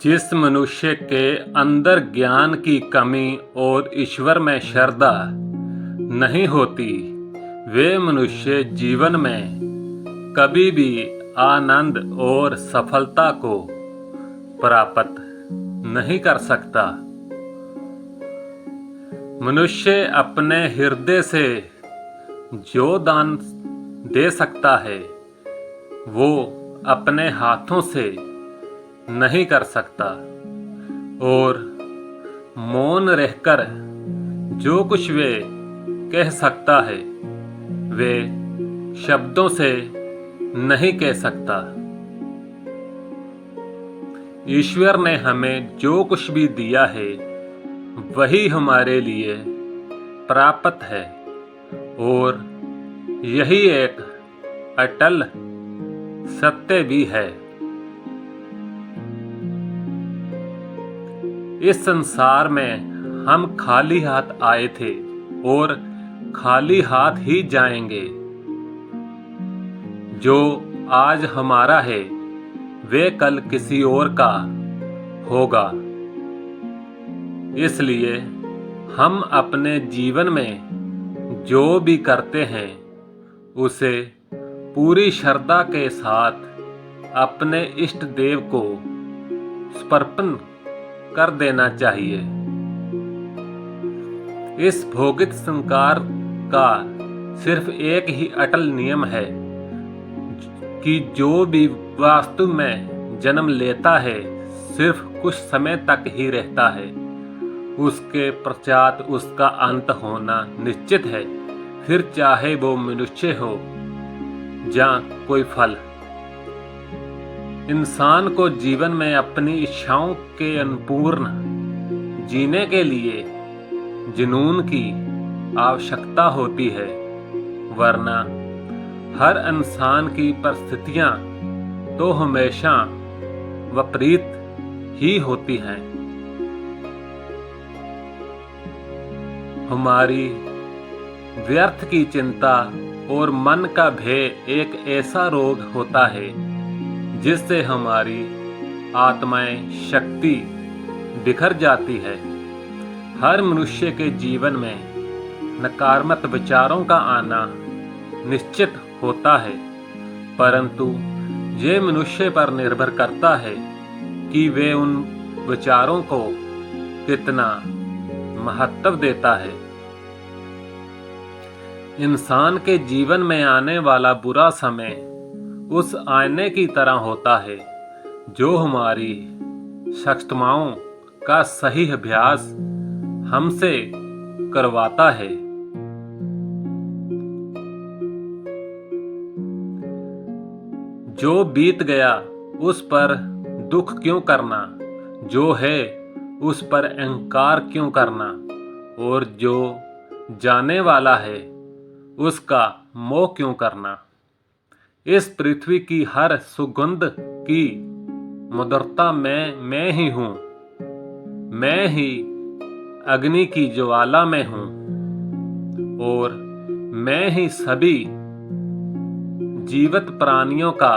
जिस मनुष्य के अंदर ज्ञान की कमी और ईश्वर में श्रद्धा नहीं होती, वे मनुष्य जीवन में कभी भी आनंद और सफलता को प्राप्त नहीं कर सकता। मनुष्य अपने हृदय से जो दान दे सकता है, वो अपने हाथों से नहीं कर सकता, और मौन रहकर जो कुछ वे कह सकता है, वे शब्दों से नहीं कह सकता। ईश्वर ने हमें जो कुछ भी दिया है, वही हमारे लिए प्राप्त है, और यही एक अटल सत्य भी है। इस संसार में हम खाली हाथ आए थे और खाली हाथ ही जाएंगे। जो आज हमारा है, वे कल किसी और का होगा। इसलिए हम अपने जीवन में जो भी करते हैं, उसे पूरी श्रद्धा के साथ अपने इष्ट देव को समर्पण कर देना चाहिए। इस भौतिक संसार का सिर्फ एक ही अटल नियम है कि जो भी वास्तव में जन्म लेता है, सिर्फ कुछ समय तक ही रहता है। उसके पश्चात उसका अंत होना निश्चित है, फिर चाहे वो मनुष्य हो या कोई फल। इंसान को जीवन में अपनी इच्छाओं के अनुपूर्ण जीने के लिए जुनून की आवश्यकता होती है, वरना हर इंसान की परिस्थितियां तो हमेशा विपरीत ही होती हैं। हमारी व्यर्थ की चिंता और मन का भय एक ऐसा रोग होता है जिससे हमारी आत्माएं शक्ति बिखर जाती है। हर मनुष्य के जीवन में नकारात्मक विचारों का आना निश्चित होता है, परंतु ये मनुष्य पर निर्भर करता है कि वे उन विचारों को कितना महत्व देता है। इंसान के जीवन में आने वाला बुरा समय उस आईने की तरह होता है जो हमारी क्षमताओं का सही अभ्यास हमसे करवाता है। जो बीत गया उस पर दुख क्यों करना, जो है उस पर अहंकार क्यों करना, और जो जाने वाला है उसका मोह क्यों करना। इस पृथ्वी की हर सुगंध की मधुरता मैं ही हूँ। मैं ही अग्नि की ज्वाला में हूँ, और मैं ही सभी जीवित प्राणियों का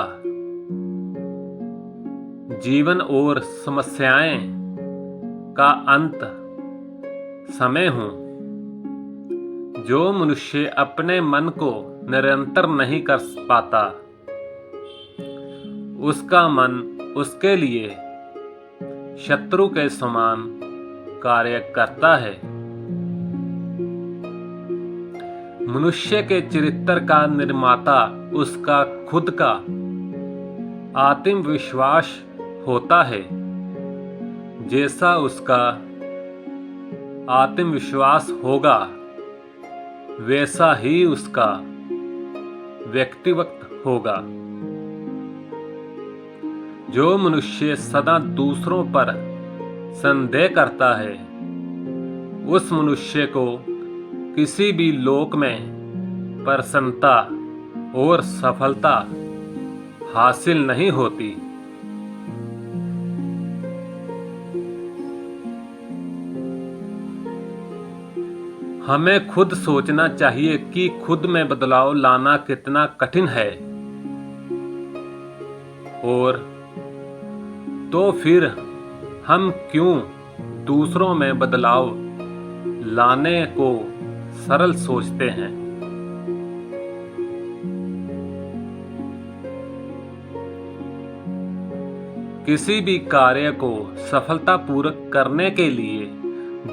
जीवन और समस्याएं का अंत समय हूँ। जो मनुष्य अपने मन को निरंतर नहीं कर पाता, उसका मन उसके लिए शत्रु के समान कार्य करता है। मनुष्य के चरित्र का निर्माता उसका खुद का आत्मविश्वास होता है। जैसा उसका आत्मविश्वास होगा, वैसा ही उसका व्यक्तित्व होगा। जो मनुष्य सदा दूसरों पर संदेह करता है, उस मनुष्य को किसी भी लोक में प्रसन्नता और सफलता हासिल नहीं होती। हमें खुद सोचना चाहिए कि खुद में बदलाव लाना कितना कठिन है, और तो फिर हम क्यों दूसरों में बदलाव लाने को सरल सोचते हैं। किसी भी कार्य को सफलतापूर्वक करने के लिए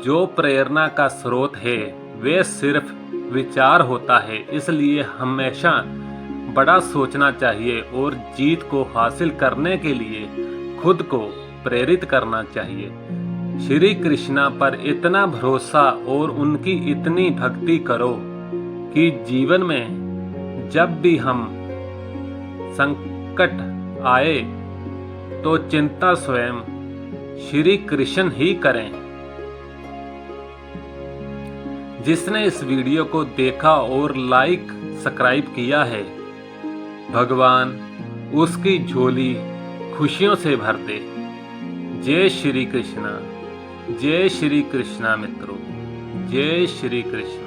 जो प्रेरणा का स्रोत है वे सिर्फ विचार होता है। इसलिए हमेशा बड़ा सोचना चाहिए और जीत को हासिल करने के लिए खुद को प्रेरित करना चाहिए। श्री कृष्णा पर इतना भरोसा और उनकी इतनी भक्ति करो कि जीवन में जब भी हम संकट आए तो चिंता स्वयं श्री कृष्ण ही करें। जिसने इस वीडियो को देखा और लाइक सब्सक्राइब किया है, भगवान उसकी झोली खुशियों से भर दे। जय श्री कृष्णा मित्रों, जय श्री कृष्ण।